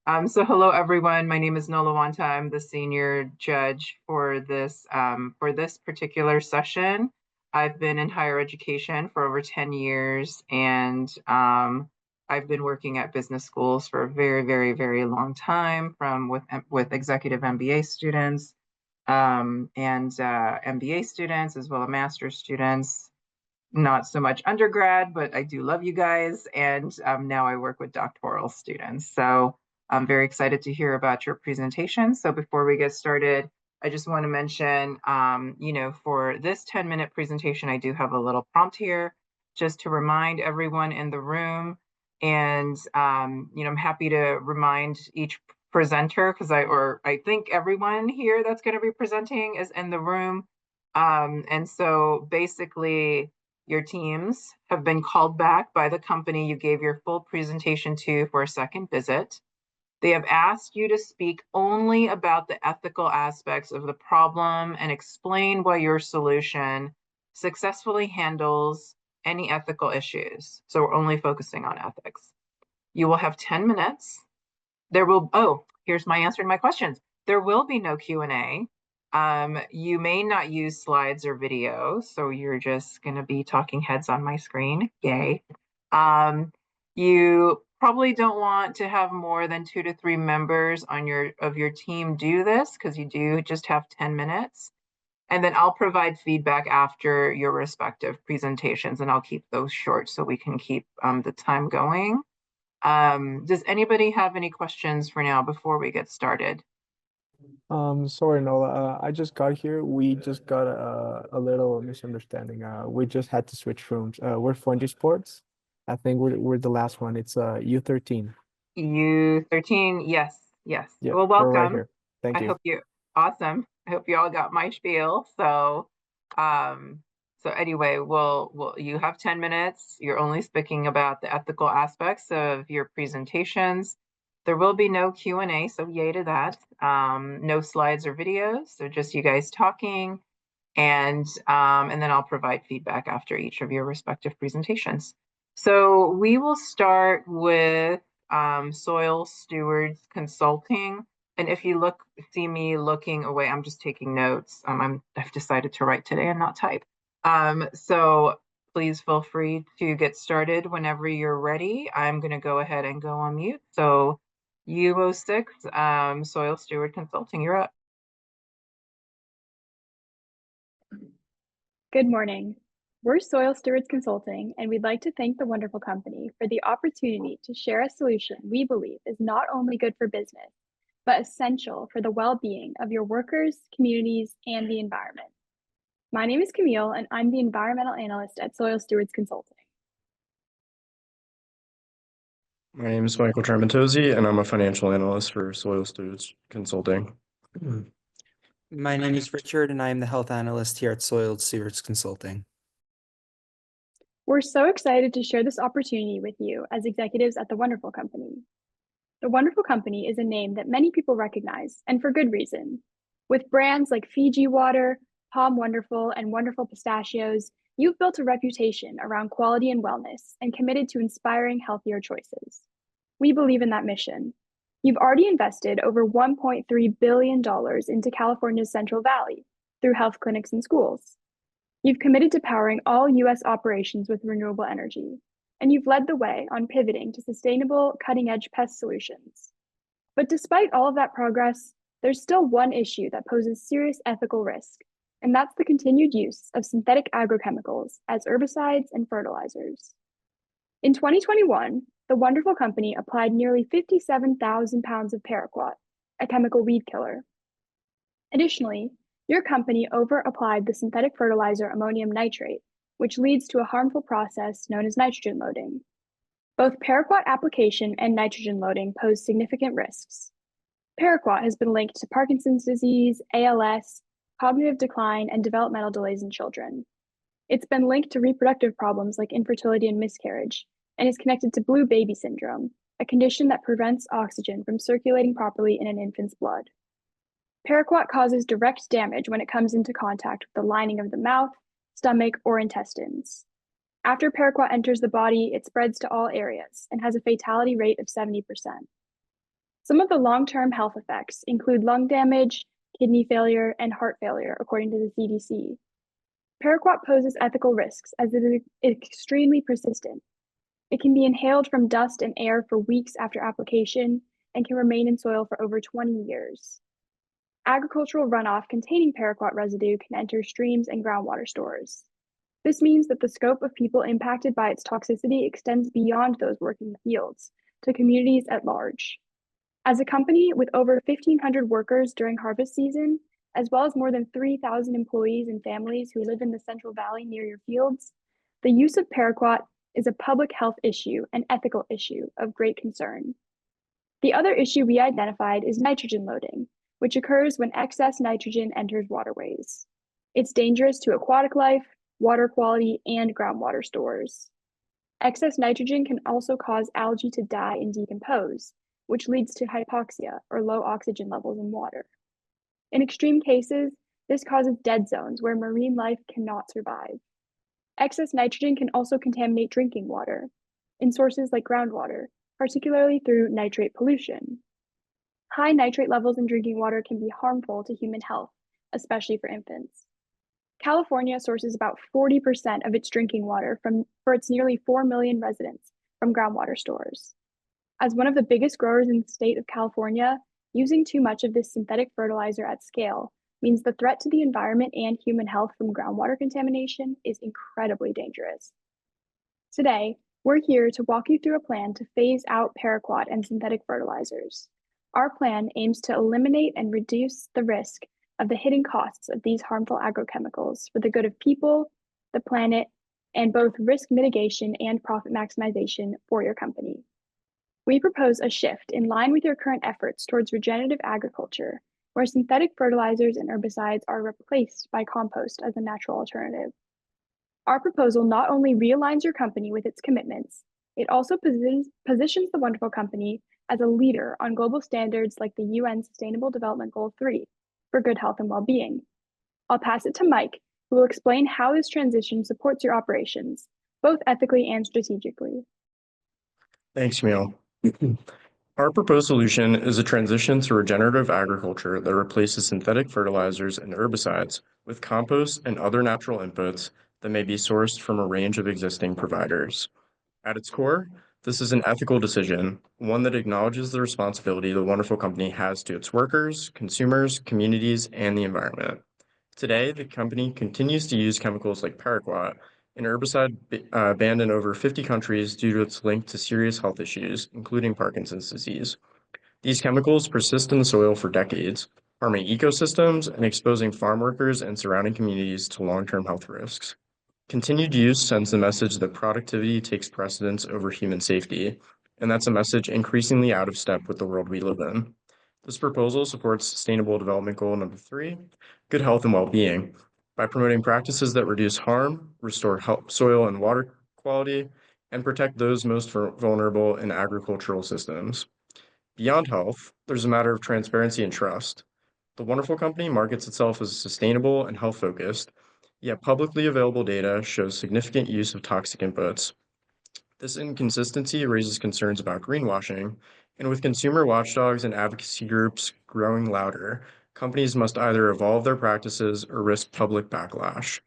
So hello everyone. My name is Nola Wanta. I'm the senior judge for this particular session. I've been in higher education for over 10 years, and I've been working at business schools for a very, very, very long time, from with executive MBA students and MBA students as well as master's students. Not so much undergrad, but I do love you guys. And now I work with doctoral students. So I'm very excited to hear about your presentation. So before we get started, I just want to mention, for this 10-minute presentation, I do have a little prompt here just to remind everyone in the room. And, I'm happy to remind each presenter because I think everyone here that's going to be presenting is in the room. And so basically, your teams have been called back by the company you gave your full presentation to for a second visit. They have asked you to speak only about the ethical aspects of the problem and explain why your solution successfully handles any ethical issues. So we're only focusing on ethics. You will have 10 minutes. Here's my answer to my questions. There will be no Q&A. You may not use slides or video, so you're just going to be talking heads on my screen. Yay. You probably don't want to have more than 2 to 3 members of your team do this because you do just have 10 minutes. And then I'll provide feedback after your respective presentations, and I'll keep those short so we can keep the time going. Does anybody have any questions for now before we get started? Sorry, Nola. I just got here. We just got a little misunderstanding. We just had to switch rooms. We're Fungi Sports. I think we're the last one. It's U13. U13, yes, yes. Yeah, Well, we're right welcome. here. Thank you. Awesome. I hope you all got my spiel. So anyway, you have 10 minutes. You're only speaking about the ethical aspects of your presentations. There will be no Q&A, so yay to that. No slides or videos, so just you guys talking, and then I'll provide feedback after each of your respective presentations. So we will start with Soil Stewards Consulting. And if you see me looking away, I'm just taking notes. I've decided to write today and not type. So please feel free to get started whenever you're ready. I'm going to go ahead and go on mute. So U06, Soil Steward Consulting, you're up. Good morning. We're Soil Stewards Consulting, and we'd like to thank the wonderful company for the opportunity to share a solution we believe is not only good for business, but essential for the well-being of your workers, communities, and the environment. My name is Camille, and I'm the environmental analyst at Soil Stewards Consulting. My name is Michael Trementozzi, and I'm a financial analyst for Soil Stewards Consulting. My name is Richard, and I am the health analyst here at Soil Stewards Consulting. We're so excited to share this opportunity with you as executives at the wonderful company. The wonderful company is a name that many people recognize, and for good reason. With brands like Fiji Water, Palm Wonderful, and Wonderful Pistachios, you've built a reputation around quality and wellness and committed to inspiring healthier choices. We believe in that mission. You've already invested over $1.3 billion into California's Central Valley through health clinics and schools. You've committed to powering all U.S. operations with renewable energy, and you've led the way on pivoting to sustainable, cutting-edge pest solutions. But despite all of that progress, there's still one issue that poses serious ethical risk, and that's the continued use of synthetic agrochemicals as herbicides and fertilizers. In 2021, the wonderful company applied nearly 57,000 pounds of paraquat, a chemical weed killer. Additionally, your company over-applied the synthetic fertilizer ammonium nitrate, which leads to a harmful process known as nitrogen loading. Both paraquat application and nitrogen loading pose significant risks. Paraquat has been linked to Parkinson's disease, ALS, cognitive decline, and developmental delays in children. It's been linked to reproductive problems like infertility and miscarriage, and is connected to blue baby syndrome, a condition that prevents oxygen from circulating properly in an infant's blood. Paraquat causes direct damage when it comes into contact with the lining of the mouth, stomach, or intestines. After paraquat enters the body, it spreads to all areas and has a fatality rate of 70%. Some of the long-term health effects include lung damage, kidney failure, and heart failure, according to the CDC. Paraquat poses ethical risks as it is extremely persistent. It can be inhaled from dust and air for weeks after application and can remain in soil for over 20 years. Agricultural runoff containing paraquat residue can enter streams and groundwater stores. This means that the scope of people impacted by its toxicity extends beyond those working the fields to communities at large. As a company with over 1,500 workers during harvest season, as well as more than 3,000 employees and families who live in the Central Valley near your fields, the use of paraquat is a public health issue and ethical issue of great concern. The other issue we identified is nitrogen loading, which occurs when excess nitrogen enters waterways. It's dangerous to aquatic life, water quality, and groundwater stores. Excess nitrogen can also cause algae to die and decompose, which leads to hypoxia or low oxygen levels in water. In extreme cases, this causes dead zones where marine life cannot survive. Excess nitrogen can also contaminate drinking water in sources like groundwater, particularly through nitrate pollution. High nitrate levels in drinking water can be harmful to human health, especially for infants. California sources about 40% of its drinking water for its nearly 4 million residents from groundwater stores. As one of the biggest growers in the state of California, using too much of this synthetic fertilizer at scale means the threat to the environment and human health from groundwater contamination is incredibly dangerous. Today, we're here to walk you through a plan to phase out paraquat and synthetic fertilizers. Our plan aims to eliminate and reduce the risk of the hidden costs of these harmful agrochemicals for the good of people, the planet, and both risk mitigation and profit maximization for your company. We propose a shift in line with your current efforts towards regenerative agriculture, where synthetic fertilizers and herbicides are replaced by compost as a natural alternative. Our proposal not only realigns your company with its commitments, it also positions the wonderful company as a leader on global standards like the UN Sustainable Development Goal 3 for good health and well-being. I'll pass it to Mike, who will explain how this transition supports your operations, both ethically and strategically. Thanks, Camille. Our proposed solution is a transition to regenerative agriculture that replaces synthetic fertilizers and herbicides with compost and other natural inputs that may be sourced from a range of existing providers. At its core, this is an ethical decision, one that acknowledges the responsibility the wonderful company has to its workers, consumers, communities, and the environment. Today, the company continues to use chemicals like paraquat, an herbicide banned in over 50 countries due to its link to serious health issues, including Parkinson's disease. These chemicals persist in the soil for decades, harming ecosystems and exposing farm workers and surrounding communities to long-term health risks. Continued use sends the message that productivity takes precedence over human safety, and that's a message increasingly out of step with the world we live in. This proposal supports Sustainable Development Goal number 3, good health and well-being, by promoting practices that reduce harm, restore soil and water quality, and protect those most vulnerable in agricultural systems. Beyond health, there's a matter of transparency and trust. The wonderful company markets itself as sustainable and health-focused, yet publicly available data shows significant use of toxic inputs. This inconsistency raises concerns about greenwashing, and with consumer watchdogs and advocacy groups growing louder, companies must either evolve their practices or risk public backlash.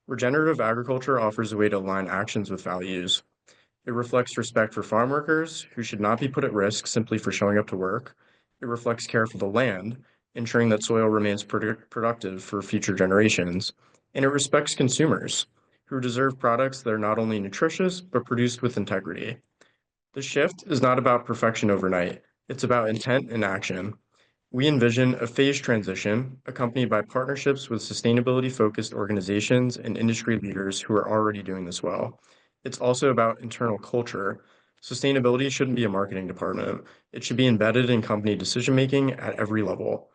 Regenerative agriculture offers a way to align actions with values. It reflects respect for farm workers, who should not be put at risk simply for showing up to work. It reflects care for the land, ensuring that soil remains productive for future generations. And it respects consumers, who deserve products that are not only nutritious, but produced with integrity. The shift is not about perfection overnight. It's about intent and action. We envision a phased transition accompanied by partnerships with sustainability-focused organizations and industry leaders who are already doing this well. It's also about internal culture. Sustainability shouldn't be a marketing department. It should be embedded in company decision-making at every level.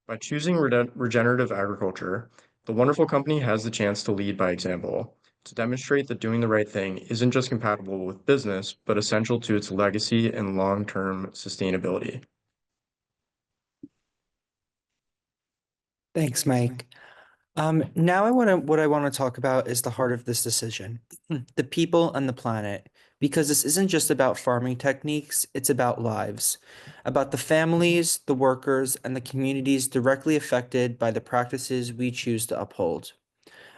By choosing regenerative agriculture, the wonderful company has the chance to lead by example, to demonstrate that doing the right thing isn't just compatible with business, but essential to its legacy and long-term sustainability. Thanks, Mike. Now what I want to talk about is the heart of this decision, the people and the planet. because this isn't just about farming techniques, it's about lives, about the families, the workers, and the communities directly affected by the practices we choose to uphold.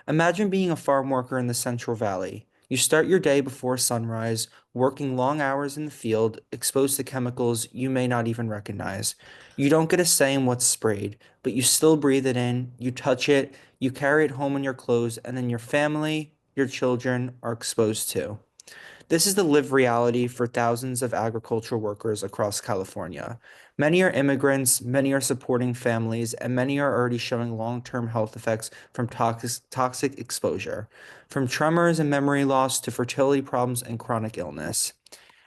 Imagine being a farm worker in the Central Valley. You start your day before sunrise, working long hours in the field, exposed to chemicals you may not even recognize. You don't get a say in what's sprayed, but you still breathe it in, you touch it, you carry it home in your clothes, and then your family, your children are exposed to. This is the lived reality for thousands of agricultural workers across California. Many are immigrants, many are supporting families, and many are already showing long-term health effects from toxic exposure, from tremors and memory loss to fertility problems and chronic illness.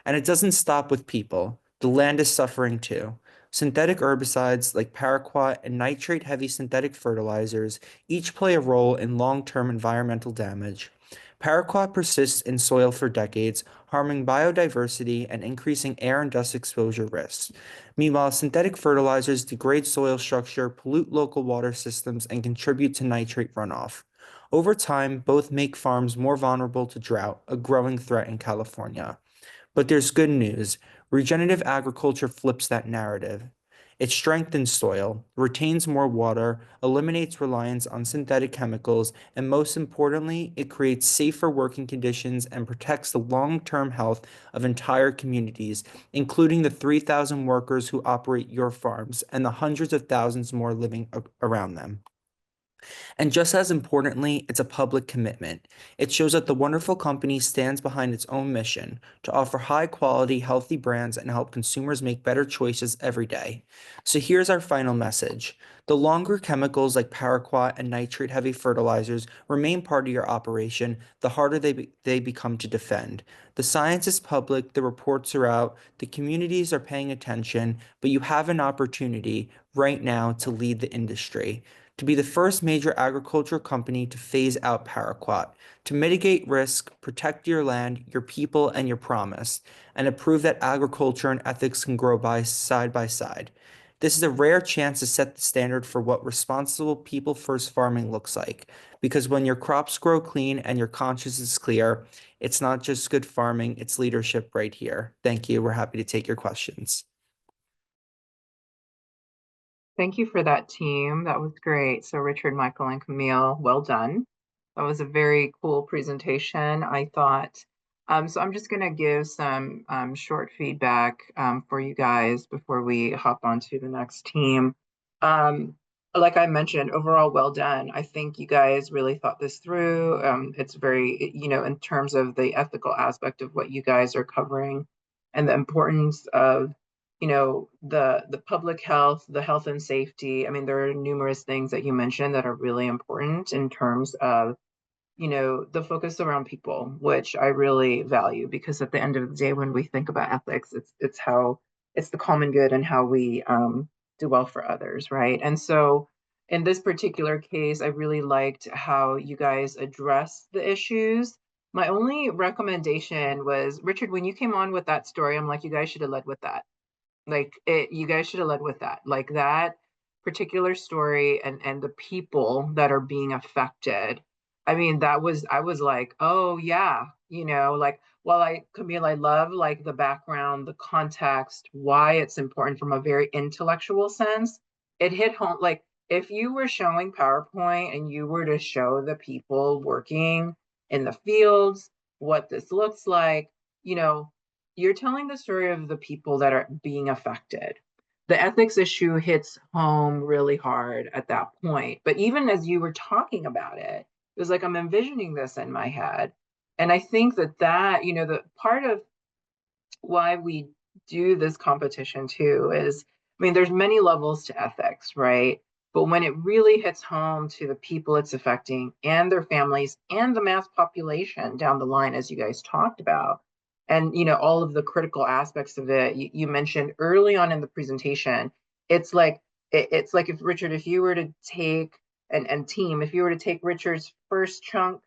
And it doesn't stop with people. The land is suffering too. Synthetic herbicides like paraquat and nitrate-heavy synthetic fertilizers each play a role in long-term environmental damage. Paraquat persists in soil for decades, harming biodiversity and increasing air and dust exposure risks. Meanwhile, synthetic fertilizers degrade soil structure, pollute local water systems, and contribute to nitrate runoff. Over time, both make farms more vulnerable to drought, a growing threat in California. But there's good news. Regenerative agriculture flips that narrative. It strengthens soil, retains more water, eliminates reliance on synthetic chemicals, and most importantly, it creates safer working conditions and protects the long-term health of entire communities, including the 3,000 workers who operate your farms and the hundreds of thousands more living around them. And just as importantly, it's a public commitment. It shows that the wonderful company stands behind its own mission to offer high quality, healthy brands and help consumers make better choices every day. So here's our final message. The longer chemicals like paraquat and nitrate heavy fertilizers remain part of your operation, the harder they become to defend. The science is public, the reports are out, the communities are paying attention, but you have an opportunity right now to lead the industry, to be the first major agricultural company to phase out paraquat, to mitigate risk, protect your land, your people, and your promise, and to prove that agriculture and ethics can grow by side. This is a rare chance to set the standard for what responsible people-first farming looks like, because when your crops grow clean and your conscience is clear, it's not just good farming, it's leadership right here. Thank you. We're happy to take your questions. Thank you for that, team. That was great. So Richard, Michael, and Camille, well done. That was a very cool presentation, I thought. So I'm just going to give some short feedback for you guys before we hop on to the next team. Like I mentioned, overall, well done. I think you guys really thought this through. It's very, in terms of the ethical aspect of what you guys are covering and the importance of the public health, the health and safety. I mean, there are numerous things that you mentioned that are really important in terms of, the focus around people, which I really value, because at the end of the day, when we think about ethics, it's the common good and how we do well for others, right? And so in this particular case, I really liked how you guys address the issues. My only recommendation was, Richard, when you came on with that story, I'm like, you guys should have led with that. You guys should have led with that, like that particular story and the people that are being affected. I mean, I was like, oh yeah, like, well, Camille, I love like the background, the context, why it's important from a very intellectual sense. It hit home. Like if you were showing PowerPoint and you were to show the people working in the fields what this looks like, you're telling the story of the people that are being affected. The ethics issue hits home really hard at that point. But even as you were talking about it, it was like I'm envisioning this in my head. And I think that the part of why we do this competition too is, I mean, there's many levels to ethics, right? But when it really hits home to the people it's affecting and their families and the mass population down the line, as you guys talked about, and all of the critical aspects of it, you mentioned early on in the presentation, it's like if Richard, if you were to take and team, if you were to take Richard's first chunk,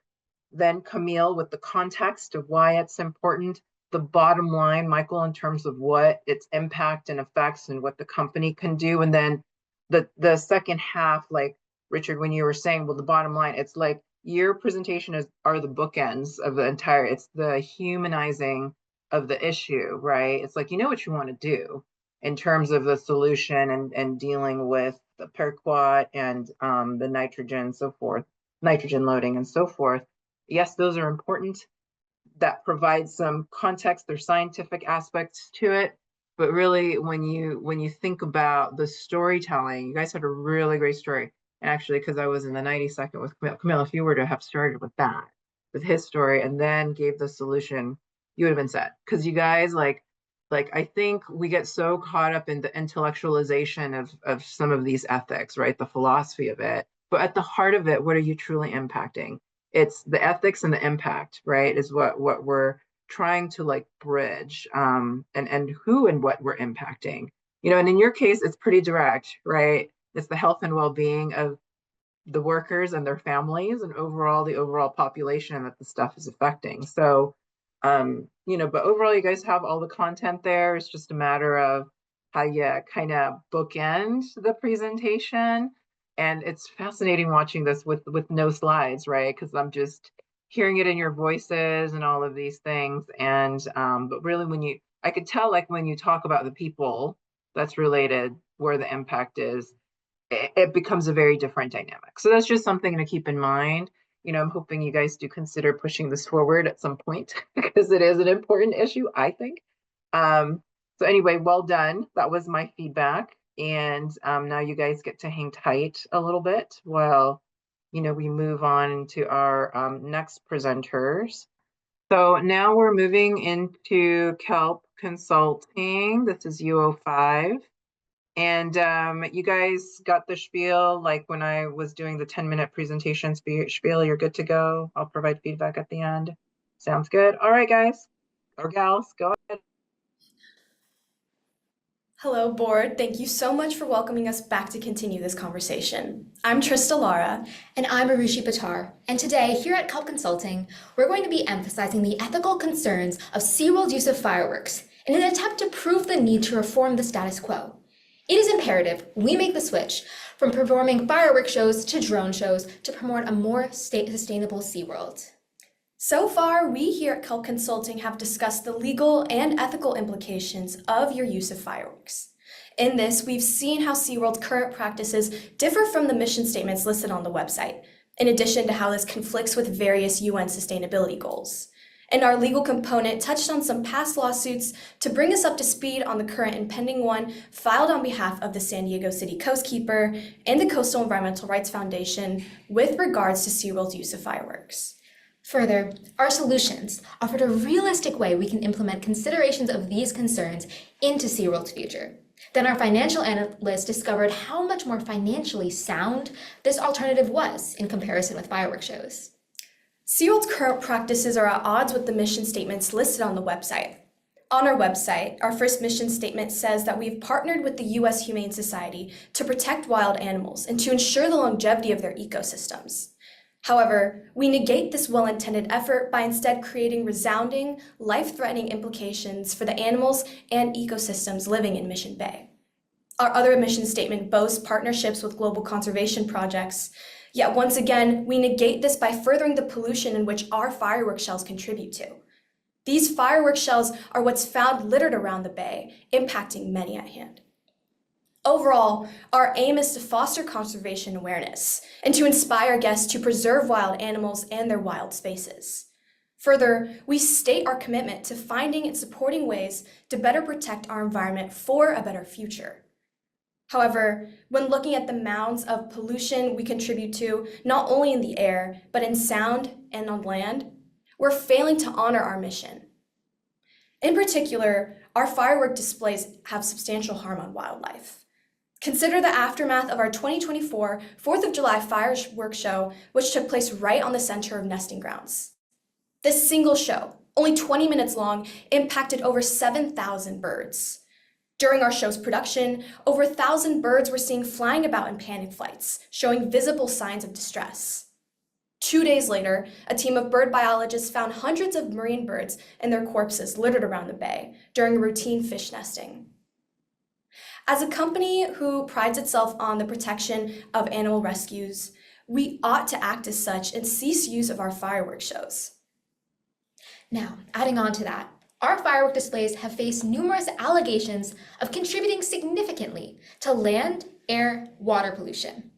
then Camille with the context of why it's important, the bottom line, Michael, in terms of what its impact and effects and what the company can do, and then the second half, like Richard, when you were saying, well, the bottom line, it's like your presentation are the bookends of the entire, it's the humanizing the issue, right? It's like, you know what you want to do in terms of the solution and dealing with the paraquat and the nitrogen, so forth, nitrogen loading and so forth. Yes, those are important. That provides some context, there's scientific aspects to it. But really, when you think about the storytelling, you guys had a really great story. And actually, because I was in the 92nd with Camille, if you were to have started with that, with his story, and then gave the solution, you would have been set. Because you guys, like I think we get so caught up in the intellectualization of some of these ethics, right? The philosophy of it. But at the heart of it, what are you truly impacting? It's the ethics and the impact, right? Is what we're trying to like bridge, and who and what we're impacting. And in your case, it's pretty direct, right? It's the health and well-being of the workers and their families, and the overall population that the stuff is affecting. So, but overall, you guys have all the content there. It's just a matter of how you kind of bookend the presentation. And it's fascinating watching this with no slides, right? Because I'm just hearing it in your voices and all of these things. And but really, I could tell, like, when you talk about the people that's related, where the impact is, it becomes a very different dynamic. So that's just something to keep in mind. I'm hoping you guys do consider pushing this forward at some point because it is an important issue, I think. So anyway, well done. That was my feedback. And now you guys get to hang tight a little bit while, we move on to our next presenters. So now we're moving into KELP Consulting. This is U05. And you guys got the spiel, like when I was doing the 10-minute presentation spiel, you're good to go. I'll provide feedback at the end. Sounds good. All right, guys or gals, go ahead. Hello, board. Thank you so much for welcoming us back to continue this conversation. I'm Trista Lara. And I'm Arushi Patar. And today, here at KELP Consulting, we're going to be emphasizing the ethical concerns of SeaWorld's use of fireworks in an attempt to prove the need to reform the status quo. It is imperative we make the switch from performing fireworks shows to drone shows to promote a more sustainable SeaWorld. So far, we here at KELP Consulting have discussed the legal and ethical implications of your use of fireworks. In this, we've seen how SeaWorld's current practices differ from the mission statements listed on the website, in addition to how this conflicts with various UN sustainability goals. And our legal component touched on some past lawsuits to bring us up to speed on the current and pending one filed on behalf of the San Diego City Coastkeeper and the Coastal Environmental Rights Foundation with regards to SeaWorld's use of fireworks. Further, our solutions offered a realistic way we can implement considerations of these concerns into SeaWorld's future. Then our financial analyst discovered how much more financially sound this alternative was in comparison with fireworks shows. SeaWorld's current practices are at odds with the mission statements listed on the website. On our website, our first mission statement says that we've partnered with the U.S. Humane Society to protect wild animals and to ensure the longevity of their ecosystems. However, we negate this well-intended effort by instead creating resounding, life-threatening implications for the animals and ecosystems living in Mission Bay. Our other mission statement boasts partnerships with global conservation projects, yet once again, we negate this by furthering the pollution in which our fireworks shells contribute to. These fireworks shells are what's found littered around the bay, impacting many at hand. Overall, our aim is to foster conservation awareness and to inspire guests to preserve wild animals and their wild spaces. Further, we state our commitment to finding and supporting ways to better protect our environment for a better future. However, when looking at the mounds of pollution we contribute to, not only in the air, but in sound and on land, we're failing to honor our mission. In particular, our firework displays have substantial harm on wildlife. Consider the aftermath of our 2024 4th of July fireworks show, which took place right on the center of nesting grounds. This single show, only 20 minutes long, impacted over 7,000 birds. During our show's production, over 1,000 birds were seen flying about in panic flights, showing visible signs of distress. 2 days later, a team of bird biologists found hundreds of marine birds and their corpses littered around the bay during routine fish nesting. As a company who prides itself on the protection of animal rescues, we ought to act as such and cease use of our fireworks shows. Now, adding on to that, our firework displays have faced numerous allegations of contributing significantly to land, air, water pollution.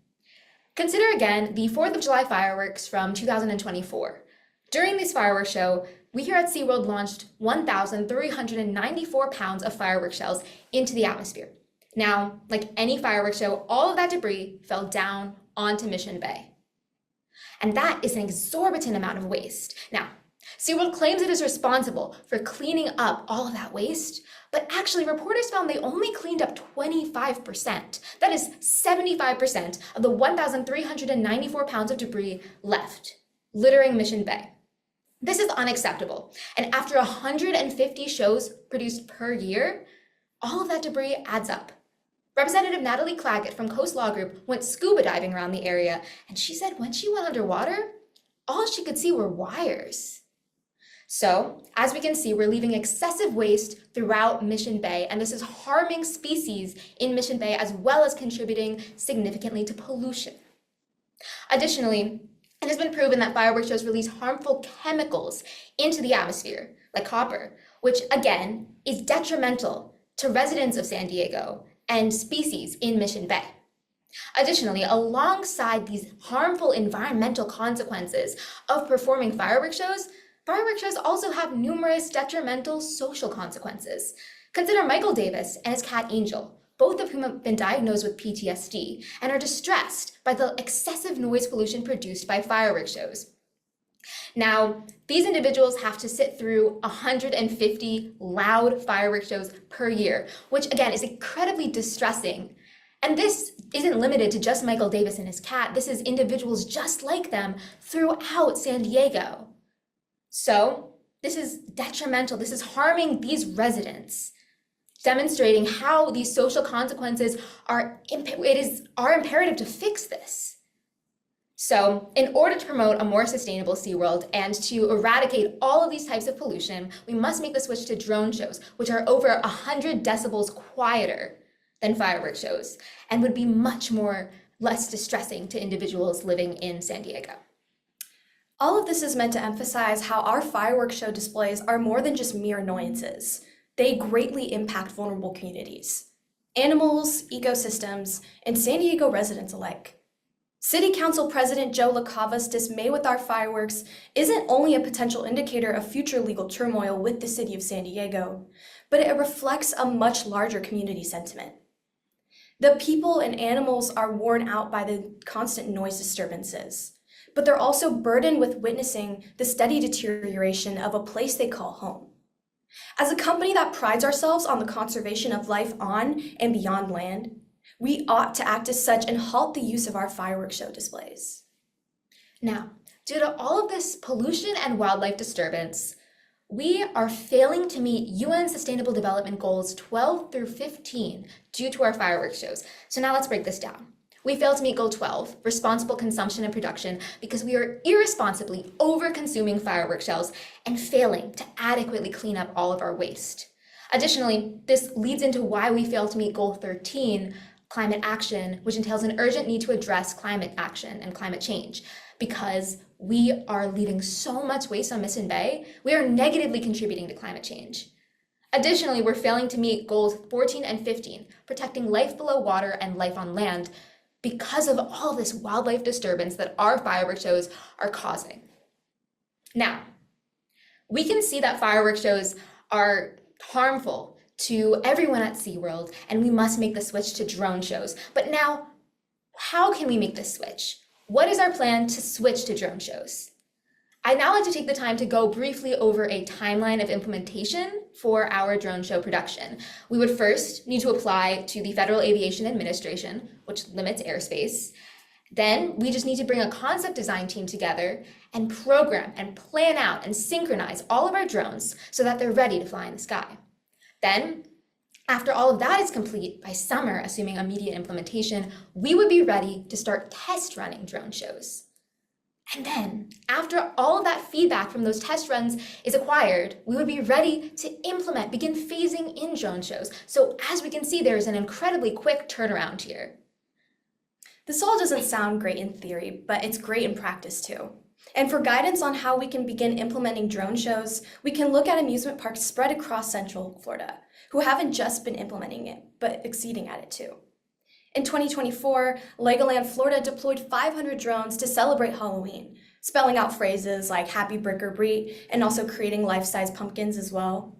Consider again the 4th of July fireworks from 2024. During this fireworks show, we here at SeaWorld launched 1,394 pounds of fireworks shells into the atmosphere. Now, like any fireworks show, all of that debris fell down onto Mission Bay. And that is an exorbitant amount of waste. Now, SeaWorld claims it is responsible for cleaning up all of that waste, but actually reporters found they only cleaned up 25%. That is 75% of the 1,394 pounds of debris left, littering Mission Bay. This is unacceptable, and after 150 shows produced per year, all of that debris adds up. Representative Natalie Claggett from Coast Law Group went scuba diving around the area, and she said when she went underwater, all she could see were wires. So, as we can see, we're leaving excessive waste throughout Mission Bay, and this is harming species in Mission Bay as well as contributing significantly to pollution. Additionally, it has been proven that fireworks shows release harmful chemicals into the atmosphere, like copper, which again is detrimental to residents of San Diego and species in Mission Bay. Additionally, alongside these harmful environmental consequences of performing fireworks shows also have numerous detrimental social consequences. Consider Michael Davis and his cat Angel, both of whom have been diagnosed with PTSD and are distressed by the excessive noise pollution produced by fireworks shows. Now, these individuals have to sit through 150 loud fireworks shows per year, which again is incredibly distressing. And this isn't limited to just Michael Davis and his cat. This is individuals just like them throughout San Diego. So this is detrimental. This is harming these residents, demonstrating how these social consequences it is our imperative to fix this. So in order to promote a more sustainable SeaWorld and to eradicate all of these types of pollution, we must make the switch to drone shows, which are over 100 decibels quieter than fireworks shows and would be less distressing to individuals living in San Diego. All of this is meant to emphasize how our fireworks show displays are more than just mere annoyances. They greatly impact vulnerable communities, animals, ecosystems, and San Diego residents alike. City Council President Joe LaCava's dismay with our fireworks isn't only a potential indicator of future legal turmoil with the city of San Diego, but it reflects a much larger community sentiment. The people and animals are worn out by the constant noise disturbances, but they're also burdened with witnessing the steady deterioration of a place they call home. As a company that prides ourselves on the conservation of life on and beyond land, we ought to act as such and halt the use of our fireworks show displays. Now, due to all of this pollution and wildlife disturbance, we are failing to meet UN Sustainable Development Goals 12 through 15 due to our fireworks shows. So now let's break this down. We failed to meet Goal 12, responsible consumption and production, because we are irresponsibly over-consuming fireworks shells and failing to adequately clean up all of our waste. Additionally, this leads into why we failed to meet Goal 13, climate action, which entails an urgent need to address climate action and climate change. Because we are leaving so much waste on Mission Bay, we are negatively contributing to climate change. Additionally, we're failing to meet Goals 14 and 15, protecting life below water and life on land, because of all this wildlife disturbance that our fireworks shows are causing. Now, we can see that fireworks shows are harmful to everyone at SeaWorld, and we must make the switch to drone shows. But now, how can we make this switch? What is our plan to switch to drone shows? I'd now like to take the time to go briefly over a timeline of implementation for our drone show production. We would first need to apply to the Federal Aviation Administration, which limits airspace. Then we just need to bring a concept design team together and program and plan out and synchronize all of our drones so that they're ready to fly in the sky. Then, after all of that is complete, by summer, assuming immediate implementation, we would be ready to start test running drone shows. And then, after all of that feedback from those test runs is acquired, we would be ready to begin phasing in drone shows. So as we can see, there is an incredibly quick turnaround here. This all doesn't sound great in theory, but it's great in practice too. And for guidance on how we can begin implementing drone shows, we can look at amusement parks spread across Central Florida, who haven't just been implementing it, but exceeding at it too. In 2024, Legoland Florida deployed 500 drones to celebrate Halloween, spelling out phrases like Happy Brick or Breet, and also creating life-size pumpkins as well.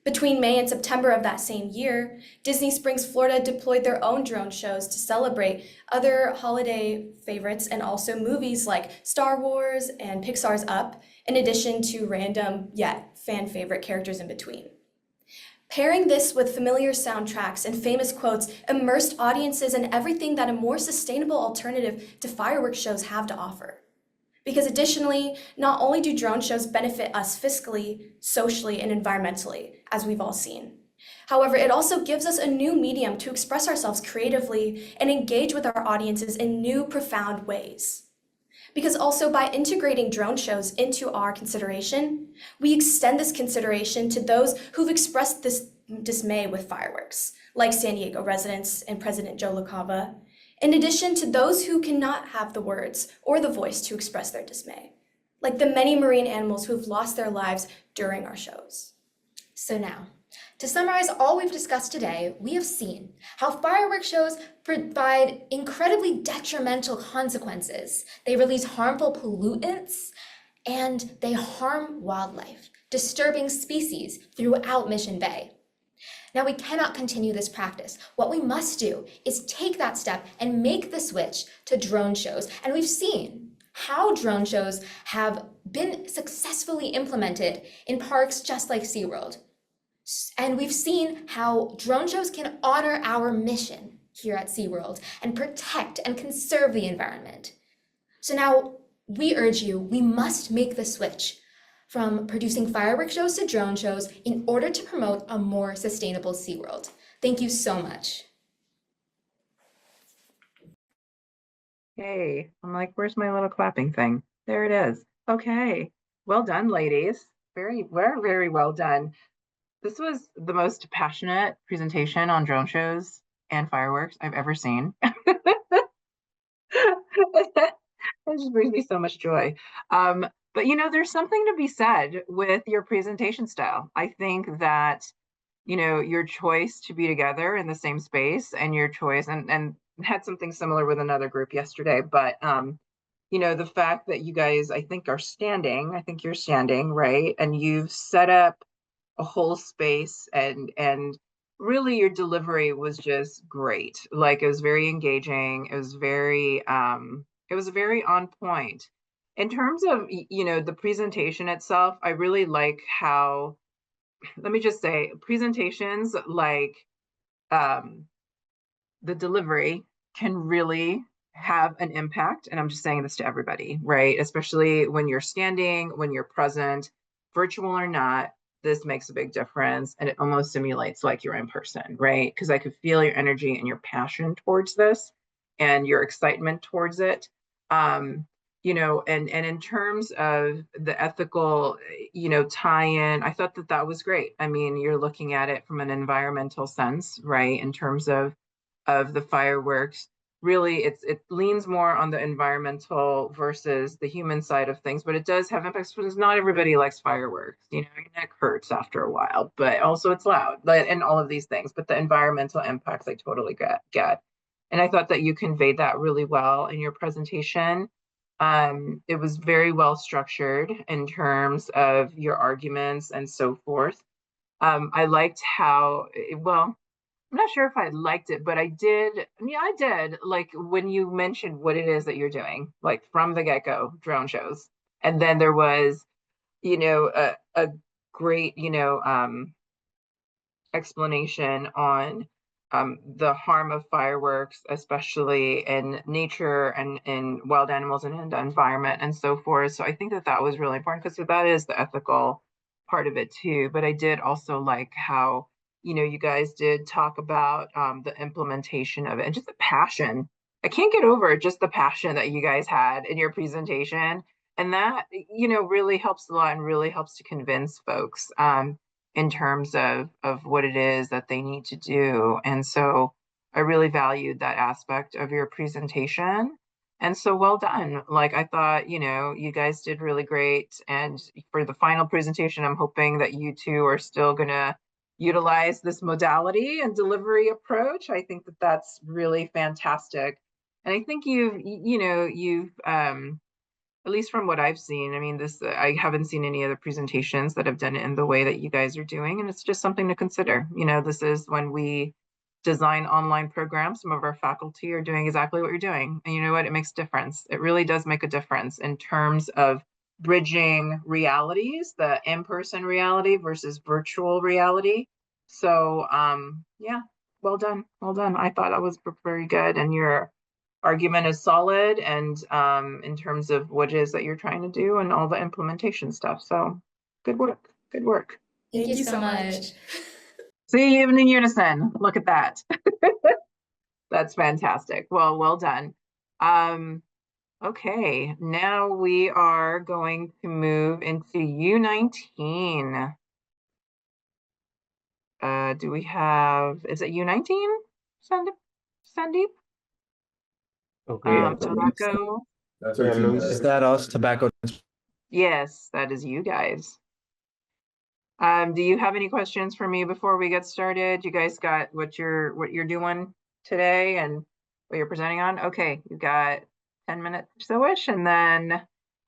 Between May and September of that same year, Disney Springs, Florida deployed their own drone shows to celebrate other holiday favorites and also movies like Star Wars and Pixar's Up, in addition to random yet fan favorite characters in between. Pairing this with familiar soundtracks and famous quotes immersed audiences in everything that a more sustainable alternative to fireworks shows have to offer. Because additionally, not only do drone shows benefit us fiscally, socially, and environmentally, as we've all seen. However, it also gives us a new medium to express ourselves creatively and engage with our audiences in new, profound ways. Because also by integrating drone shows into our consideration, we extend this consideration to those who've expressed this dismay with fireworks, like San Diego residents and President Joe LaCava, in addition to those who cannot have the words or the voice to express their dismay, like the many marine animals who have lost their lives during our shows. So now, to summarize all we've discussed today, we have seen how fireworks shows provide incredibly detrimental consequences. They release harmful pollutants, and they harm wildlife, disturbing species throughout Mission Bay. Now, we cannot continue this practice. What we must do is take that step and make the switch to drone shows. And we've seen how drone shows have been successfully implemented in parks just like SeaWorld. And we've seen how drone shows can honor our mission here at SeaWorld and protect and conserve the environment. So now we urge you, we must make the switch from producing fireworks shows to drone shows in order to promote a more sustainable SeaWorld. Thank you so much. Hey, I'm like, where's my little clapping thing? There it is. Okay. Well done, ladies. Very well done. This was the most passionate presentation on drone shows and fireworks I've ever seen. It just brings me so much joy. But you know, there's something to be said with your presentation style. I think that, you know, your choice to be together in the same space and your choice and had something similar with another group yesterday, but you know, the fact that you guys, I think you're standing, right? And you've set up a whole space and really your delivery was just great. Like it was very engaging. It was very on point. In terms of, you know, the presentation itself, I really like how, let me just say, presentations like the delivery can really have an impact. And I'm just saying this to everybody, right? Especially when you're standing, when you're present, virtual or not, this makes a big difference. And it almost simulates like you're in person, right? Because I could feel your energy and your passion towards this and your excitement towards it. You know, and in terms of the ethical, you know, tie-in, I thought that that was great. I mean, you're looking at it from an environmental sense, right? In terms of the fireworks, really, it leans more on the environmental versus the human side of things, but it does have impacts because not everybody likes fireworks. You know, your neck hurts after a while, but also it's loud, and all of these things. But the environmental impacts, I totally get. And I thought that you conveyed that really well in your presentation. It was very well structured in terms of your arguments and so forth. I liked how, well, I'm not sure if I liked it, but I did. Yeah, I did. Like when you mentioned what it is that you're doing, like from the get-go, drone shows. And then there was, you know, a great, you know, explanation on the harm of fireworks, especially in nature and in wild animals and in the environment and so forth. So I think that that was really important because that is the ethical part of it too. But I did also like how, you know, you guys did talk about the implementation of it and just the passion. I can't get over just the passion that you guys had in your presentation. And that, you know, really helps a lot and really helps to convince folks. In terms of what it is that they need to do. And so I really valued that aspect of your presentation. And so well done. Like I thought, you guys did really great. And for the final presentation, I'm hoping that you two are still gonna utilize this modality and delivery approach. I think that that's really fantastic. And I think you've at least from what I've seen, I mean, I haven't seen any other presentations that have done it in the way that you guys are doing. And it's just something to consider. This is when we design online programs, some of our faculty are doing exactly what you're doing. And you know what? It makes a difference. It really does make a difference in terms of bridging realities, the in-person reality versus virtual reality. So yeah, well done. Well done. I thought that was very good. And your argument is solid, and in terms of what it is that you're trying to do and all the implementation stuff. So good work. Good work. Thank you so much. See, even in unison. Look at that. That's fantastic. Well done. Okay, now we are going to move into U19. Do we have, is it U19, Sandeep? Okay. Tobacco. That's our team. Is that us, tobacco? Yes, that is you guys. Do you have any questions for me before we get started? You guys got what you're doing today and what you're presenting on? Okay, you got 10 minutes or so-ish, and then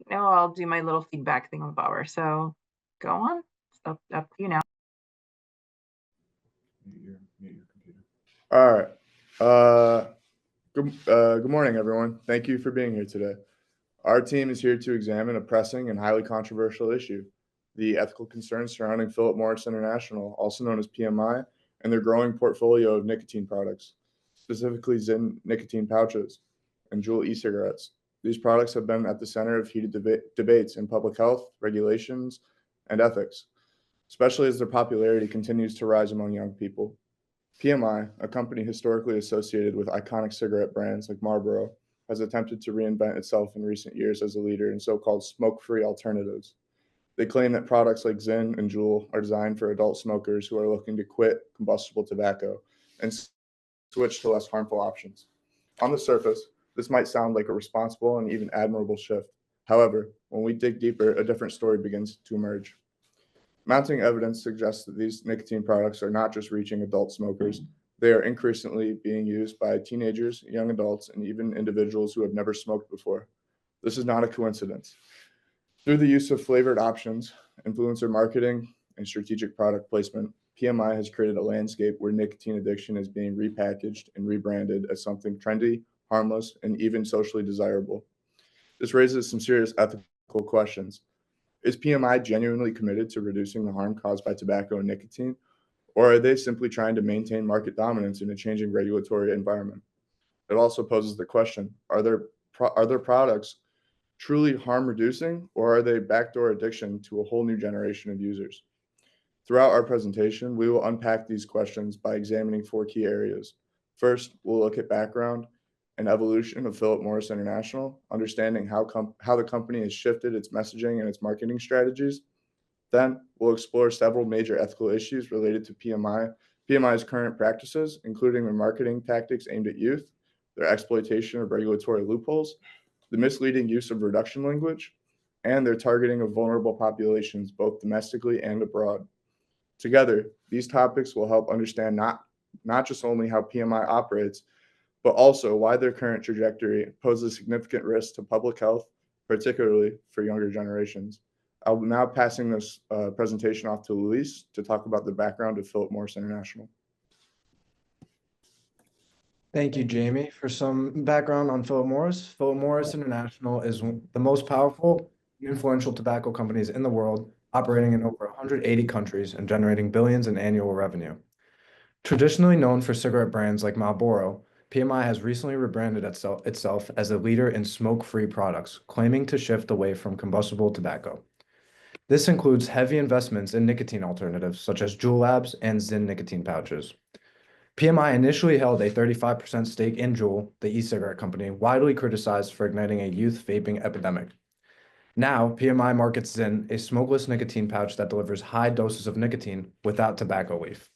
I'll do my little feedback thing with Bauer. So go on. It's up to you now. All right. Good morning, everyone. Thank you for being here today. Our team is here to examine a pressing and highly controversial issue, the ethical concerns surrounding Philip Morris International, also known as PMI, and their growing portfolio of nicotine products, specifically Zyn nicotine pouches and Juul e-cigarettes. These products have been at the center of heated debates in public health, regulations, and ethics, especially as their popularity continues to rise among young people. PMI, a company historically associated with iconic cigarette brands like Marlboro, has attempted to reinvent itself in recent years as a leader in so-called smoke-free alternatives. They claim that products like Zyn and Juul are designed for adult smokers who are looking to quit combustible tobacco and switch to less harmful options. On the surface, this might sound like a responsible and even admirable shift. However, when we dig deeper, a different story begins to emerge. Mounting evidence suggests that these nicotine products are not just reaching adult smokers, they are increasingly being used by teenagers, young adults, and even individuals who have never smoked before. This is not a coincidence. Through the use of flavored options, influencer marketing, and strategic product placement, PMI has created a landscape where nicotine addiction is being repackaged and rebranded as something trendy, harmless, and even socially desirable. This raises some serious ethical questions. Is PMI genuinely committed to reducing the harm caused by tobacco and nicotine, or are they simply trying to maintain market dominance in a changing regulatory environment? It also poses the question, are their products truly harm reducing, or are they backdoor addiction to a whole new generation of users? Throughout our presentation, we will unpack these questions by examining 4 key areas. First, we'll look at background and evolution of Philip Morris International, understanding how the company has shifted its messaging and its marketing strategies. Then we'll explore several major ethical issues related to PMI's current practices, including their marketing tactics aimed at youth, their exploitation of regulatory loopholes, the misleading use of reduction language, and their targeting of vulnerable populations, both domestically and abroad. Together, these topics will help understand not just only how PMI operates, but also why their current trajectory poses significant risk to public health, particularly for younger generations. I'll be now passing this presentation off to Luis to talk about the background of Philip Morris International. Thank you, Jamie. For some background on Philip Morris, Philip Morris International is the most powerful and influential tobacco companies in the world, operating in over 180 countries and generating billions in annual revenue. Traditionally known for cigarette brands like Marlboro, PMI has recently rebranded itself as a leader in smoke-free products, claiming to shift away from combustible tobacco. This includes heavy investments in nicotine alternatives such as Juul Labs and Zyn nicotine pouches. PMI initially held a 35% stake in Juul, the e-cigarette company, widely criticized for igniting a youth vaping epidemic. Now, PMI markets Zyn, a smokeless nicotine pouch that delivers high doses of nicotine without tobacco leaf.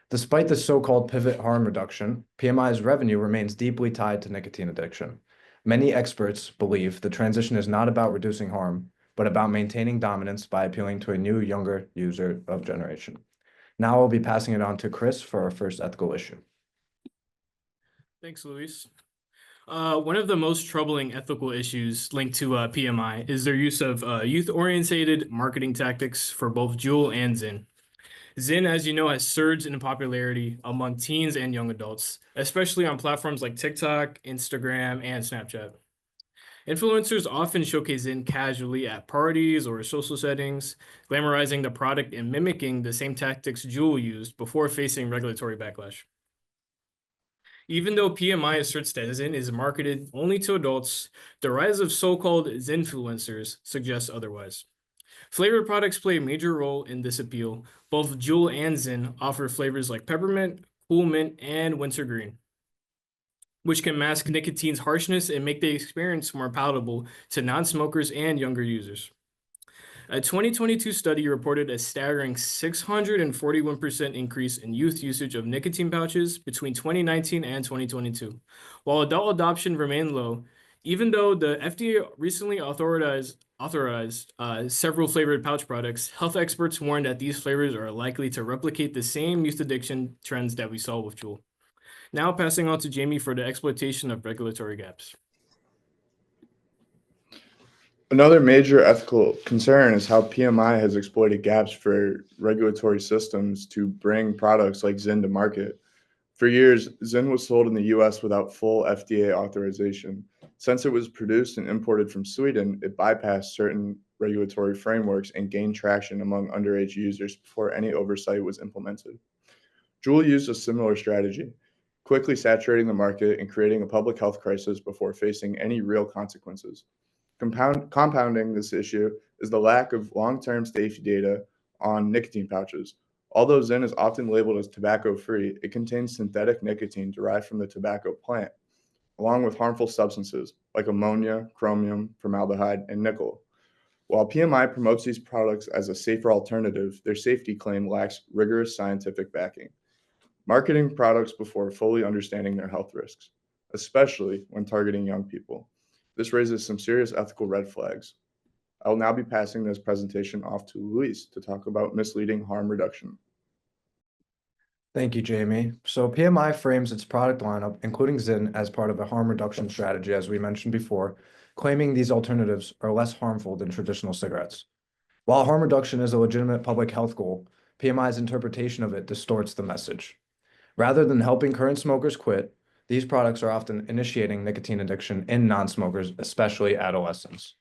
Despite the so-called pivot harm reduction, PMI's revenue remains deeply tied to nicotine addiction. Many experts believe the transition is not about reducing harm, but about maintaining dominance by appealing to a new, younger user of generation. Now I'll be passing it on to Chris for our first ethical issue. Thanks, Luis. One of the most troubling ethical issues linked to PMI is their use of youth-oriented marketing tactics for both Juul and Zyn. Zyn, as you know, has surged in popularity among teens and young adults, especially on platforms like TikTok, Instagram, and Snapchat. Influencers often showcase Zyn casually at parties or social settings, glamorizing the product and mimicking the same tactics Juul used before facing regulatory backlash. Even though PMI asserts that Zyn is marketed only to adults, the rise of so-called Zynfluencers suggests otherwise. Flavored products play a major role in this appeal. Both Juul and Zyn offer flavors like peppermint, cool mint, and wintergreen, which can mask nicotine's harshness and make the experience more palatable to non-smokers and younger users. A 2022 study reported a staggering 641% increase in youth usage of nicotine pouches between 2019 and 2022. While adult adoption remained low, even though the FDA recently authorized several flavored pouch products, health experts warn that these flavors are likely to replicate the same youth addiction trends that we saw with Juul. Now passing on to Jamie for the exploitation of regulatory gaps. Another major ethical concern is how PMI has exploited gaps for regulatory systems to bring products like Zyn to market. For years, Zyn was sold in the US without full FDA authorization. Since it was produced and imported from Sweden, it bypassed certain regulatory frameworks and gained traction among underage users before any oversight was implemented. Juul used a similar strategy, quickly saturating the market and creating a public health crisis before facing any real consequences. Compounding this issue is the lack of long-term safety data on nicotine pouches. Although Zyn is often labeled as tobacco-free, it contains synthetic nicotine derived from the tobacco plant, along with harmful substances like ammonia, chromium, formaldehyde, and nickel. While PMI promotes these products as a safer alternative, their safety claim lacks rigorous scientific backing. Marketing products before fully understanding their health risks, especially when targeting young people. This raises some serious ethical red flags. I will now be passing this presentation off to Luis to talk about misleading harm reduction. Thank you, Jamie. So PMI frames its product lineup, including Zyn, as part of a harm reduction strategy, as we mentioned before, claiming these alternatives are less harmful than traditional cigarettes. While harm reduction is a legitimate public health goal, PMI's interpretation of it distorts the message. Rather than helping current smokers quit, these products are often initiating nicotine addiction in non-smokers, especially adolescents.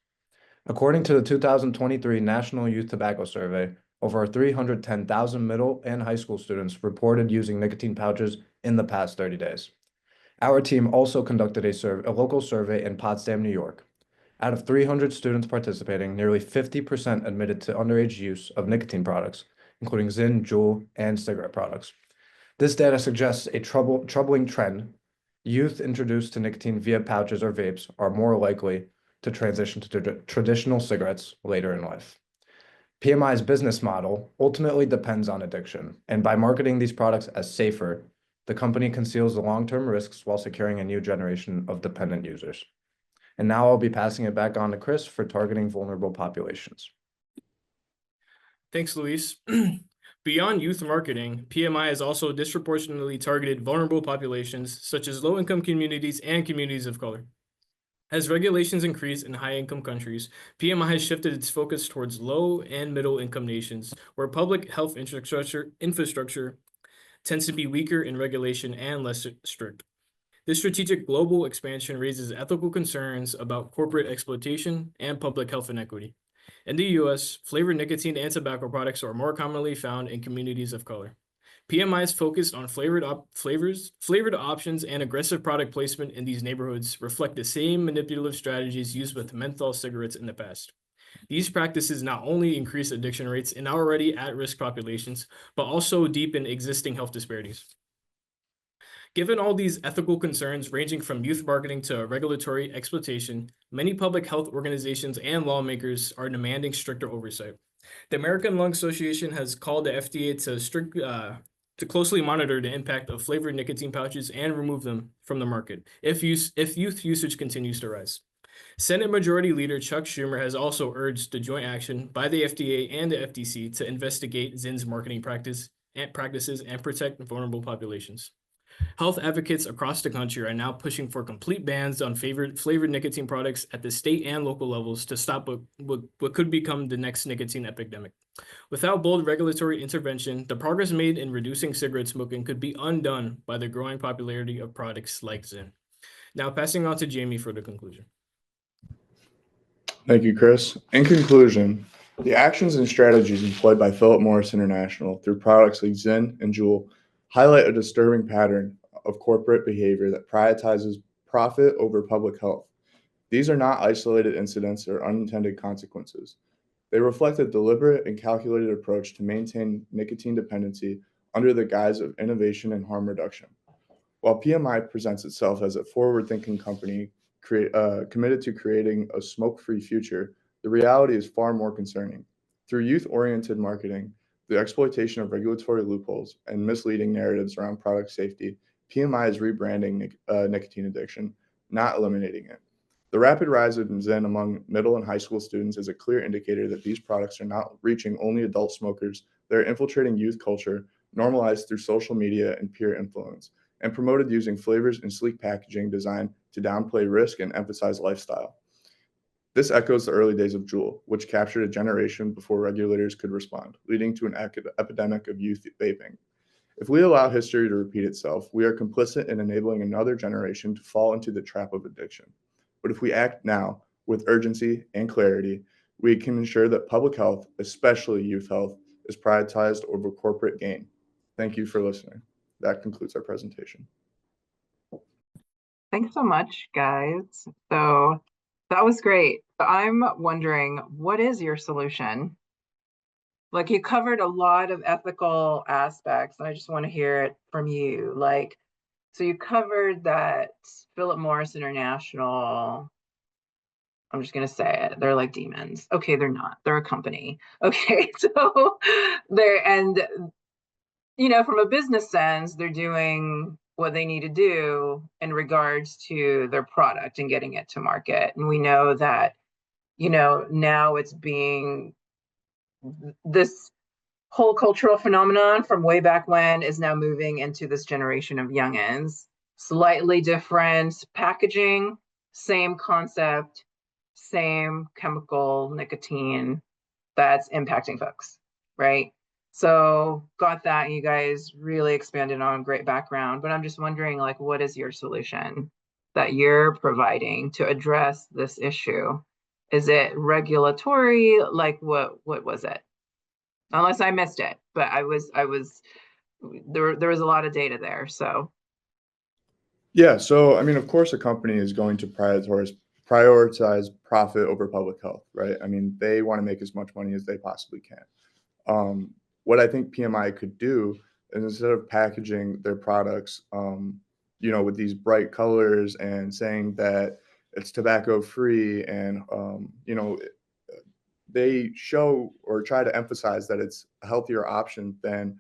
According to the 2023 National Youth Tobacco Survey, over 310,000 middle and high school students reported using nicotine pouches in the past 30 days. Our team also conducted a local survey in Potsdam, New York. Out of 300 students participating, nearly 50% admitted to underage use of nicotine products, including Zyn, Juul, and cigarette products. This data suggests a troubling trend. Youth introduced to nicotine via pouches or vapes are more likely to transition to traditional cigarettes later in life. PMI's business model ultimately depends on addiction, and by marketing these products as safer, the company conceals the long-term risks while securing a new generation of dependent users. And now I'll be passing it back on to Chris for targeting vulnerable populations. Thanks, Luis. Beyond youth marketing, PMI has also disproportionately targeted vulnerable populations such as low-income communities and communities of color. As regulations increase in high-income countries, PMI has shifted its focus towards low and middle-income nations, where public health infrastructure tends to be weaker in regulation and less strict. This strategic global expansion raises ethical concerns about corporate exploitation and public health inequity. In the US, flavored nicotine and tobacco products are more commonly found in communities of color. PMI is focused on flavored options, and aggressive product placement in these neighborhoods reflect the same manipulative strategies used with menthol cigarettes in the past. These practices not only increase addiction rates in already at-risk populations, but also deepen existing health disparities. Given all these ethical concerns ranging from youth marketing to regulatory exploitation, many public health organizations and lawmakers are demanding stricter oversight. The American Lung Association has called the FDA to closely monitor the impact of flavored nicotine pouches and remove them from the market if youth usage continues to rise. Senate Majority Leader Chuck Schumer has also urged the joint action by the FDA and the FTC to investigate ZYN's marketing practices and protect vulnerable populations. Health advocates across the country are now pushing for complete bans on flavored nicotine products at the state and local levels to stop what could become the next nicotine epidemic. Without bold regulatory intervention, the progress made in reducing cigarette smoking could be undone by the growing popularity of products like ZYN. Now, passing on to Jamie for the conclusion. Thank you, Chris. In conclusion, the actions and strategies employed by Philip Morris International through products like ZYN and Juul highlight a disturbing pattern of corporate behavior that prioritizes profit over public health. These are not isolated incidents or unintended consequences. They reflect a deliberate and calculated approach to maintain nicotine dependency under the guise of innovation and harm reduction. While PMI presents itself as a forward-thinking company committed to creating a smoke-free future, the reality is far more concerning. Through youth-oriented marketing, the exploitation of regulatory loopholes, and misleading narratives around product safety, PMI is rebranding nicotine addiction, not eliminating it. The rapid rise of ZYN among middle and high school students is a clear indicator that these products are not reaching only adult smokers. They're infiltrating youth culture, normalized through social media and peer influence, and promoted using flavors and sleek packaging designed to downplay risk and emphasize lifestyle. This echoes the early days of Juul, which captured a generation before regulators could respond, leading to an epidemic of youth vaping. If we allow history to repeat itself, we are complicit in enabling another generation to fall into the trap of addiction. But if we act now with urgency and clarity, we can ensure that public health, especially youth health, is prioritized over corporate gain. Thank you for listening. That concludes our presentation. Thanks so much, guys. So that was great. I'm wondering, what is your solution? Like, you covered a lot of ethical aspects, and I just want to hear it from you. Like, so you covered that Philip Morris International, I'm just going to say it, they're like demons. Okay, they're not. They're a company. Okay, so they're, and, you know, from a business sense, they're doing what they need to do in regards to their product and getting it to market. And we know that, you know, now it's being, this whole cultural phenomenon from way back when is now moving into this generation of youngins. Slightly different packaging, same concept, same chemical nicotine that's impacting folks, right? So got that. You guys really expanded on, great background, but I'm just wondering, like, what is your solution that you're providing to address this issue? Is it regulatory? Like, what was it? Unless I missed it, but there was a lot of data there. So Yeah, so I mean, of course, a company is going to prioritize profit over public health, right? I mean, they want to make as much money as they possibly can. What I think PMI could do is, instead of packaging their products, you know, with these bright colors and saying that it's tobacco free, and you know, they show or try to emphasize that it's a healthier option than,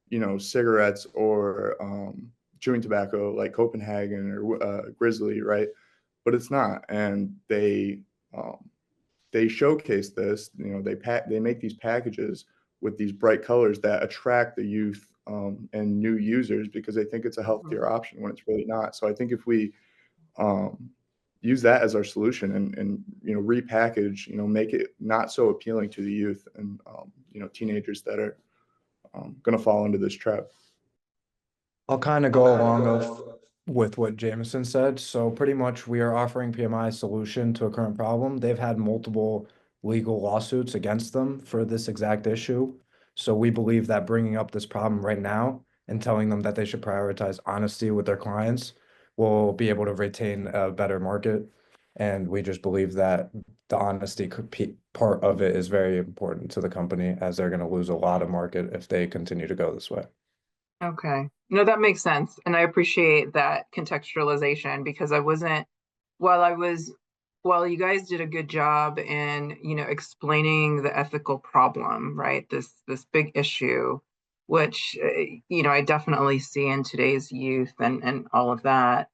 you know, cigarettes or chewing tobacco like Copenhagen or Grizzly, right? But it's not, and they showcase this. You know, they make these packages with these bright colors that attract the youth and new users because they think it's a healthier option when it's really not. So I think if we use that as our solution and you know, repackage, you know, make it not so appealing to the youth and you know, teenagers that are going to fall into this trap. I'll kind of go along with what Jameson said. So pretty much we are offering PMI a solution to a current problem. They've had multiple legal lawsuits against them for this exact issue. So we believe that bringing up this problem right now and telling them that they should prioritize honesty with their clients will be able to retain a better market. And we just believe that the honesty part of it is very important to the company, as they're going to lose a lot of market if they continue to go this way. okay, no, that makes sense, and I appreciate that contextualization, because while you guys did a good job in, you know, explaining the ethical problem, right? This big issue. which, I definitely see in today's youth and all of that.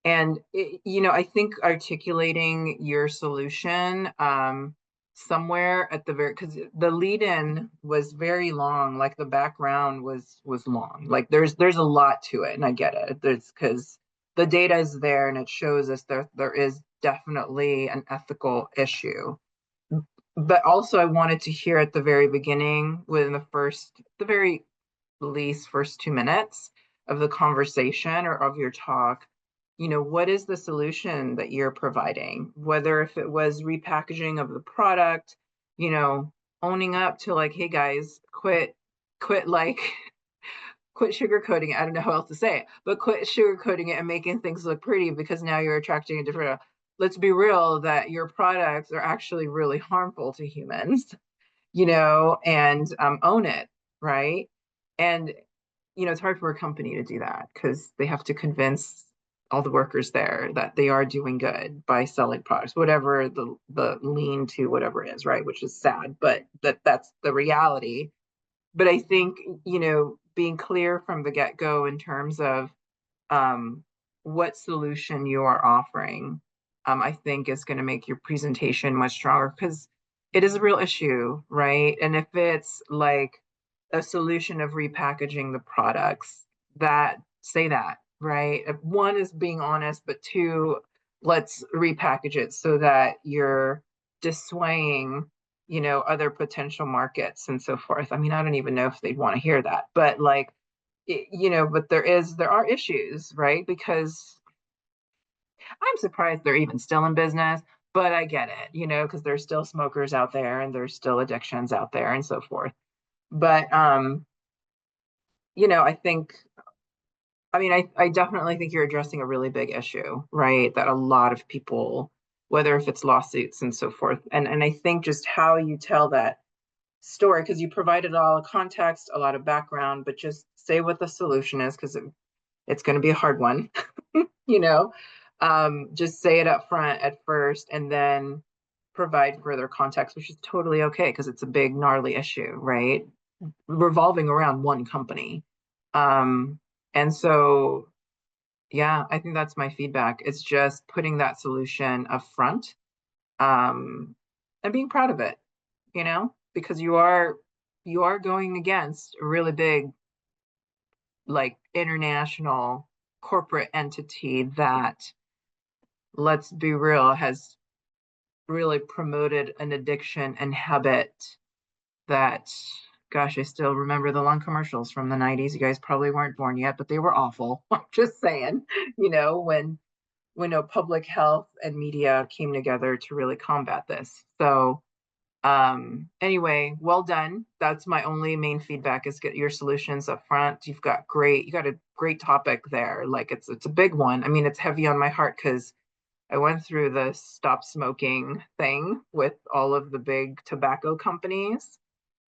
And, I think articulating your solution somewhere at the very, because the lead in was very long, like the background was long. Like there's a lot to it, and I get it. There's because the data is there and it shows us there is definitely an ethical issue. But also I wanted to hear at the very beginning, within the very least first 2 minutes of the conversation or of your talk, what is the solution that you're providing? Whether if it was repackaging of the product, owning up to like, hey guys, quit like quit sugarcoating it. I don't know how else to say it, but quit sugarcoating it and making things look pretty because now you're attracting a different. Let's be real that your products are actually really harmful to humans, and own it, right? And it's hard for a company to do that because they have to convince all the workers there that they are doing good by selling products, whatever the lean to whatever it is, right? Which is sad, but that's the reality. But I think, being clear from the get-go in terms of what solution you are offering, I think is going to make your presentation much stronger because it is a real issue, right? And if it's like a solution of repackaging the products, say that, right? One is being honest, but two, let's repackage it so that you're dissuading, other potential markets and so forth. I mean, I don't even know if they'd want to hear that, but like, but there are issues, right? Because I'm surprised they're even still in business, but I get it, because there's still smokers out there and there's still addictions out there and so forth. But I think, I definitely think you're addressing a really big issue, right? That a lot of people, whether if it's lawsuits and so forth, and I think just how you tell that story, because you provided all the context, a lot of background, but just say what the solution is, because it's going to be a hard one, just say it up front at first and then provide further context, which is totally okay because it's a big gnarly issue, right? Revolving around one company. And so, yeah, I think that's my feedback. It's just putting that solution up front, and being proud of it, because you are going against a really big, like, international corporate entity that, let's be real, has really promoted an addiction and habit that, gosh, I still remember the lung commercials from the 90s. You guys probably weren't born yet, but they were awful. I'm just saying, when public health and media came together to really combat this. So anyway, well done. That's my only main feedback, is get your solutions up front. You got a great topic there. Like it's a big one. I mean, it's heavy on my heart because I went through the stop smoking thing with all of the big tobacco companies.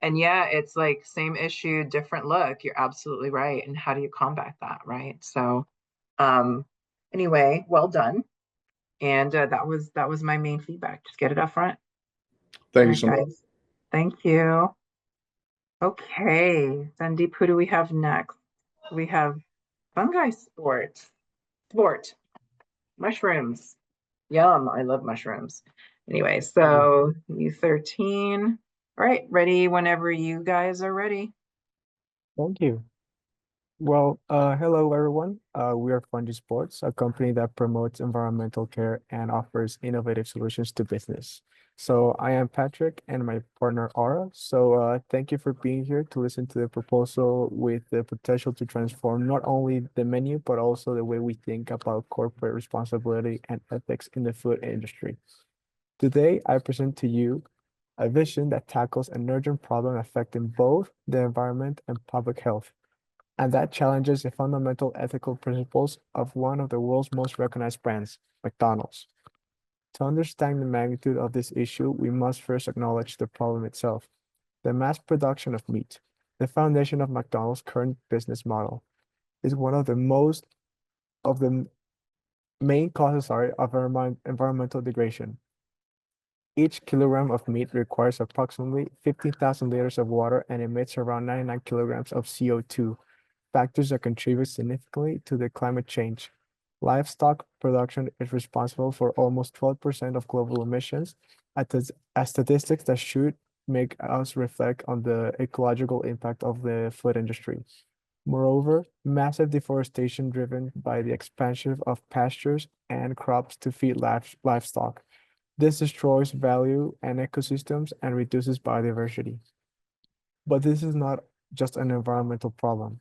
And yeah, it's like same issue, different look. You're absolutely right. And how do you combat that, right? So anyway, well done. And that was my main feedback. Just get it up front. Thank All you right, so much. guys. Thank you. Okay, Sandeep, who do we have next? We have fungi sport, mushrooms. Yum, I love mushrooms. Anyway, so U13. All right, ready whenever you guys are ready. Thank you. Well, hello everyone. We are Fungi Sports, a company that promotes environmental care and offers innovative solutions to business. So I am Patrick and my partner Aura. So thank you for being here to listen to the proposal with the potential to transform not only the menu, but also the way we think about corporate responsibility and ethics in the food industry. Today, I present to you a vision that tackles an urgent problem affecting both the environment and public health, and that challenges the fundamental ethical principles of one of the world's most recognized brands, McDonald's. To understand the magnitude of this issue, we must first acknowledge the problem itself. The mass production of meat, the foundation of McDonald's current business model, is one of the main causes, of environmental degradation. Each kilogram of meat requires approximately 15,000 liters of water and emits around 99 kilograms of CO2, factors that contribute significantly to the climate change. Livestock production is responsible for almost 12% of global emissions, a statistics that should make us reflect on the ecological impact of the food industry. Moreover, massive deforestation driven by the expansion of pastures and crops to feed livestock. This destroys value and ecosystems and reduces biodiversity. But this is not just an environmental problem.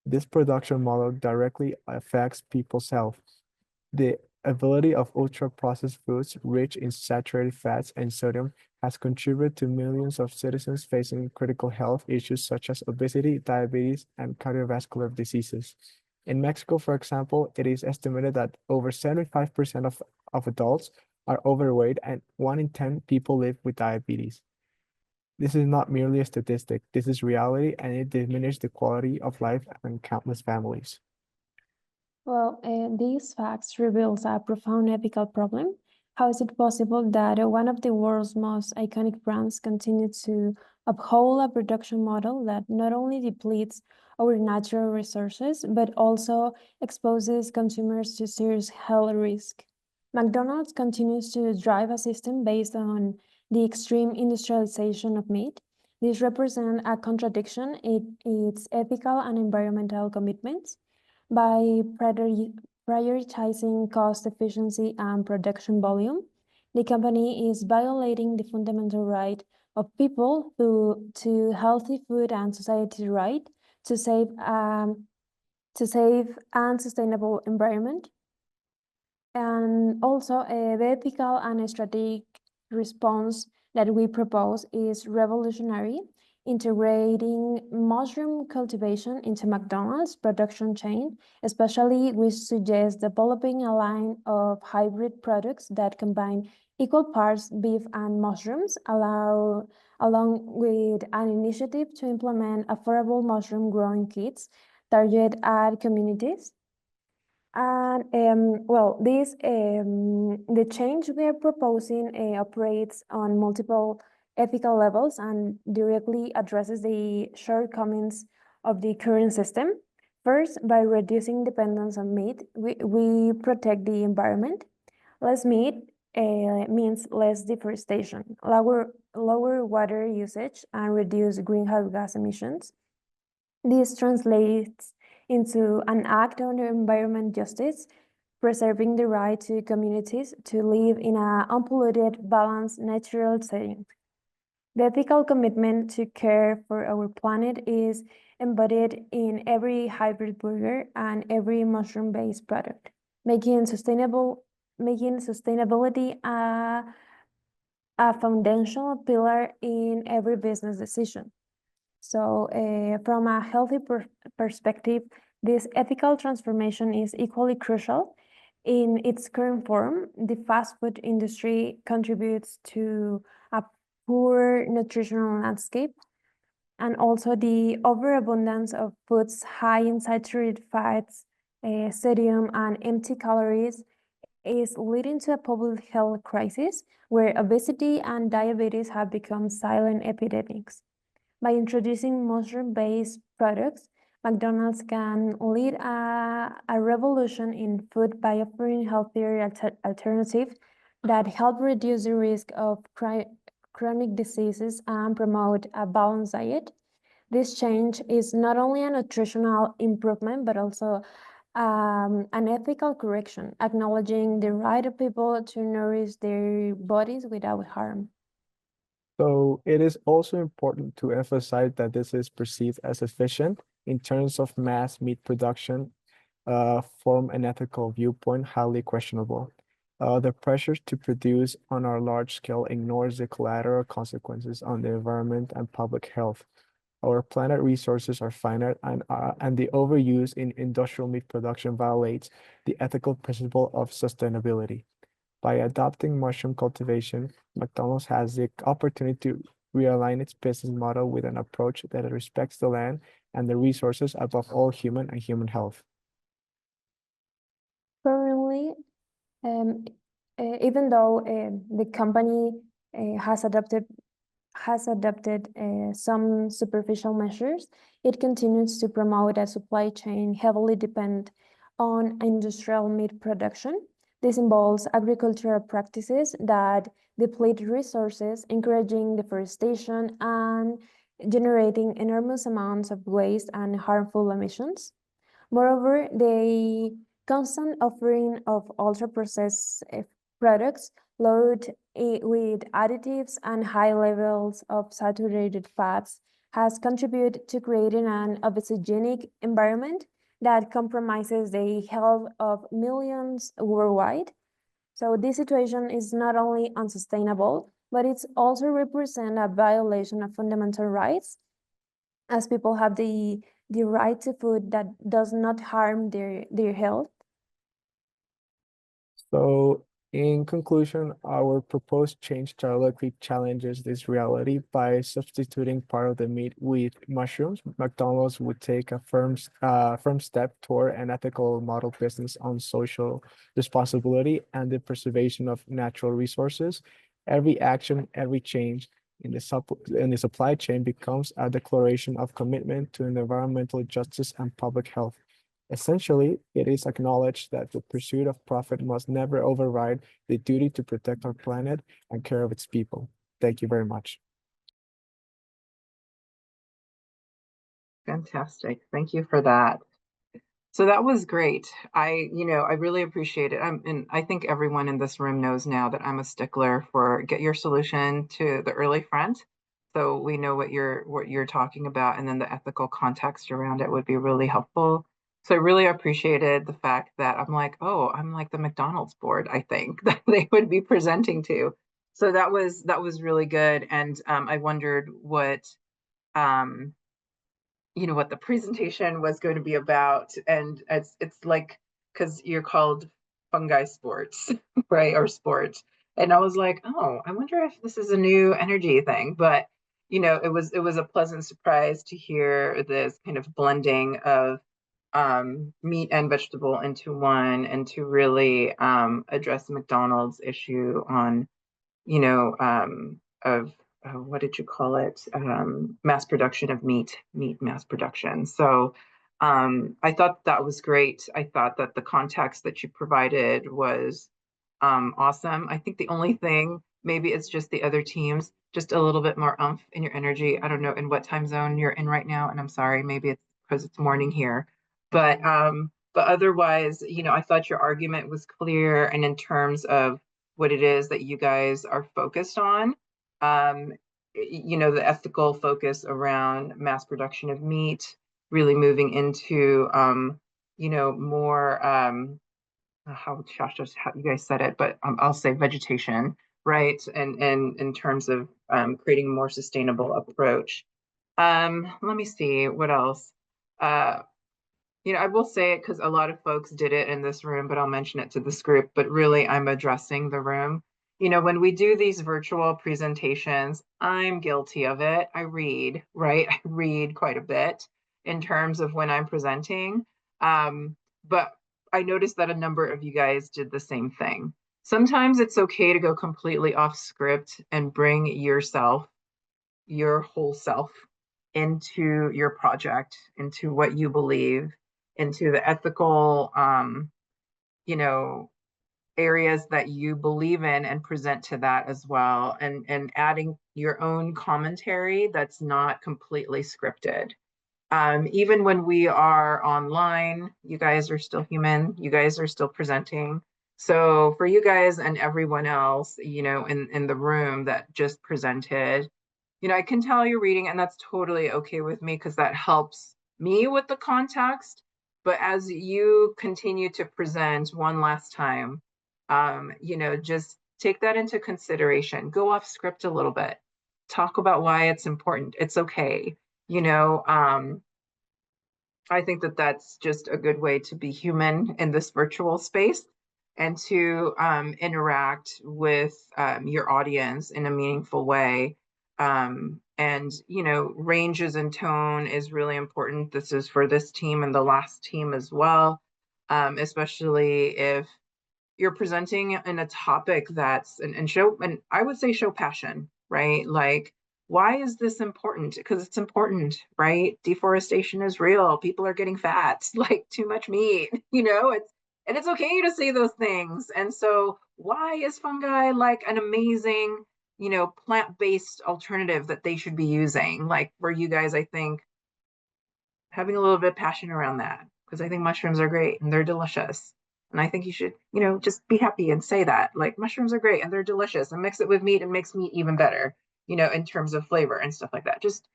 This production model directly affects people's health. The ability of ultra-processed foods rich in saturated fats and sodium has contributed to millions of citizens facing critical health issues such as obesity, diabetes, and cardiovascular diseases. In Mexico, for example, it is estimated that over 75% of adults are overweight and 1 in 10 people live with diabetes. This is not merely a statistic, this is reality, and it diminishes the quality of life in countless families. Well, these facts reveals a profound ethical problem. How is it possible that one of the world's most iconic brands continues to uphold a production model that not only depletes our natural resources, but also exposes consumers to serious health risk? McDonald's continues to drive a system based on the extreme industrialization of meat. This represents a contradiction in its ethical and environmental commitments. By prioritizing cost efficiency and production volume, the company is violating the fundamental right of people to healthy food and society's right to save and sustainable environment. And also, the ethical and strategic response that we propose is revolutionary, integrating mushroom cultivation into McDonald's production chain. Especially, we suggest developing a line of hybrid products that combine equal parts beef and mushrooms, along with an initiative to implement affordable mushroom growing kits targeted at communities. And the change we are proposing operates on multiple ethical levels and directly addresses the shortcomings of the current system. First, by reducing dependence on meat, we protect the environment. Less meat means less deforestation, lower water usage, and reduced greenhouse gas emissions. This translates into an act on environment justice, preserving the right to communities to live in an unpolluted, balanced, natural setting. The ethical commitment to care for our planet is embodied in every hybrid burger and every mushroom-based product, making sustainability a foundational pillar in every business decision. So from a healthy perspective, this ethical transformation is equally crucial. In its current form, the fast food industry contributes to a poor nutritional landscape, and also the overabundance of foods high in saturated fats, sodium, and empty calories is leading to a public health crisis where obesity and diabetes have become silent epidemics. By introducing mushroom-based products, McDonald's can lead a revolution in food by offering healthier alternatives that help reduce the risk of chronic diseases and promote a balanced diet. This change is not only a nutritional improvement, but also an ethical correction, acknowledging the right of people to nourish their bodies without harm. So it is also important to emphasize that this is perceived as efficient in terms of mass meat production, from an ethical viewpoint, highly questionable. The pressures to produce on our large scale ignores the collateral consequences on the environment and public health. Our planet resources are finite, and the overuse in industrial meat production violates the ethical principle of sustainability. By adopting mushroom cultivation, McDonald's has the opportunity to realign its business model with an approach that respects the land and the resources above all human and human health. Currently, even though the company has adopted some superficial measures, it continues to promote a supply chain heavily dependent on industrial meat production. This involves agricultural practices that deplete resources, encouraging deforestation and generating enormous amounts of waste and harmful emissions. Moreover, the constant offering of ultra-processed products loaded with additives and high levels of saturated fats has contributed to creating an obesogenic environment that compromises the health of millions worldwide. So this situation is not only unsustainable, but it's also represent a violation of fundamental rights, as people have the right to food that does not harm their health. So, in conclusion, our proposed change directly challenges this reality by substituting part of the meat with mushrooms. McDonald's would take a firm step toward an ethical model business on social responsibility and the preservation of natural resources. Every action, every change in the supply chain becomes a declaration of commitment to environmental justice and public health. Essentially, it is acknowledged that the pursuit of profit must never override the duty to protect our planet and care of its people. Thank you very much. Fantastic. Thank you for that. So that was great. I really appreciate it. And I think everyone in this room knows now that I'm a stickler for get your solution to the early front. So we know what you're talking about, and then the ethical context around it would be really helpful. So I really appreciated the fact that I'm like the McDonald's board, I think, that they would be presenting to. So that was really good. And I wondered what what the presentation was going to be about. And it's like, because you're called fungi sports, right? Or sport. And I was like, oh, I wonder if this is a new energy thing. But it was a pleasant surprise to hear this kind of blending of meat and vegetable into one, and to really address the McDonald's issue on, of what did you call it? Mass production of meat mass production. So I thought that was great. I thought that the context that you provided was awesome. I think the only thing, maybe it's just the other teams, just a little bit more oomph in your energy. I don't know in what time zone you're in right now, and I'm sorry, maybe it's because it's morning here. But otherwise, I thought your argument was clear, and in terms of what it is that you guys are focused on, the ethical focus around mass production of meat, really moving into more how you guys said it, but I'll say vegetation, right? And in terms of creating a more sustainable approach. Let me see what else. I will say it because a lot of folks did it in this room, but I'll mention it to this group. But really, I'm addressing the room. When we do these virtual presentations, I'm guilty of it. I read, right? I read quite a bit in terms of when I'm presenting. But I noticed that a number of you guys did the same thing. Sometimes it's okay to go completely off script and bring yourself, your whole self, into your project, into what you believe, into the ethical, areas that you believe in, and present to that as well, and adding your own commentary that's not completely scripted. Even when we are online, you guys are still human, you guys are still presenting. So for you guys and everyone else, in the room that just presented, I can tell you're reading, and that's totally okay with me because that helps me with the context. But as you continue to present one last time, just take that into consideration. Go off script a little bit. Talk about why it's important. It's okay. I think that that's just a good way to be human in this virtual space, and to interact with your audience in a meaningful way. And ranges in tone is really important. This is for this team and the last team as well, especially if you're presenting in a topic that's and I would say show passion, right? Like, why is this important? Because it's important, right? Deforestation is real. People are getting fat, like too much meat, it's okay to say those things. And so why is fungi like an amazing, plant-based alternative that they should be using? Like for you guys, I think having a little bit of passion around that, because I think mushrooms are great and they're delicious. And I think you should, just be happy and say that, like, mushrooms are great and they're delicious, and mix it with meat and makes meat even better, in terms of flavor and stuff like that. Just,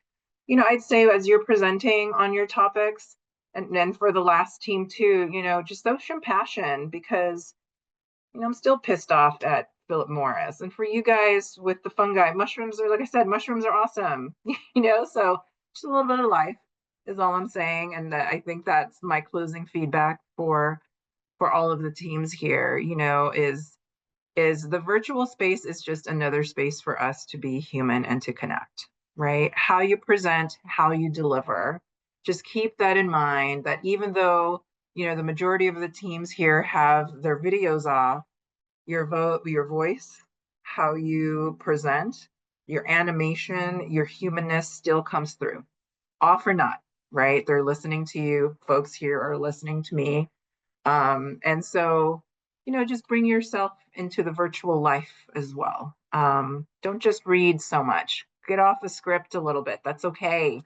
I'd say as you're presenting on your topics, and then for the last team too, just show some passion, because, I'm still pissed off at Philip Morris. And for you guys with the fungi, mushrooms are, like I said, mushrooms are awesome, so just a little bit of life is all I'm saying. And I think that's my closing feedback for all of the teams here, is the virtual space is just another space for us to be human and to connect, right? How you present, how you deliver, just keep that in mind, that even though, the majority of the teams here have their videos off, your voice, how you present, your animation, your humanness still comes through, off or not, right? They're listening to you. Folks here are listening to me. And so, just bring yourself into the virtual life as well. Don't just read so much. Get off the script a little bit. That's okay.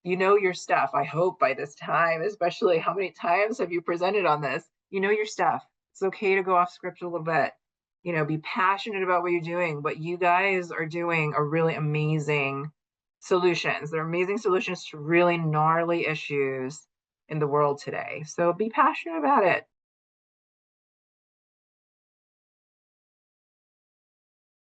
You know your stuff, I hope, by this time, especially how many times have you presented on this? You know your stuff. It's okay to go off script a little bit. Be passionate about what you're doing. What you guys are doing are really amazing solutions. They're amazing solutions to really gnarly issues in the world today. So be passionate about it.